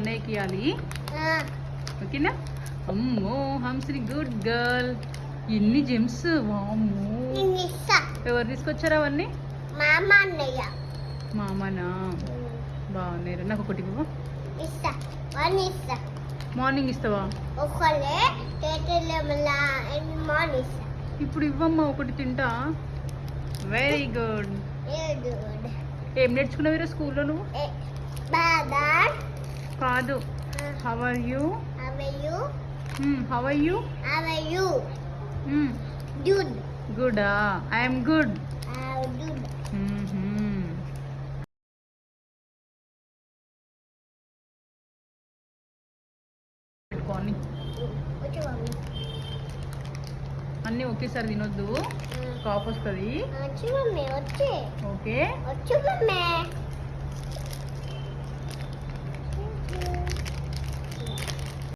అన్నయ్యకి ఇవ్వాలి. ఓకేనా? అమ్మో హంశ్రీ గుడ్ గర్ల్. ఎన్ని జెమ్స్! వామ్మో, ఎవరు తీసుకొచ్చారు అవన్నీ? మామనా? బాగున్నారు. నాకు ఒకటి ఇవ్వ. మార్నింగ్ ఇస్తావా? ఇప్పుడు ఇవ్వమ్మా, ఒకటి తింటా. Very good. ఏం నేర్చుకున్నావు ఈరోజు స్కూల్లో నువ్వు? కాదు, how are you? How are you? గుడా? I'm good. పెట్టుకోని అన్నీ ఒకేసారి తినొద్దు, కాఫ్ వస్తుంది. ఓకే.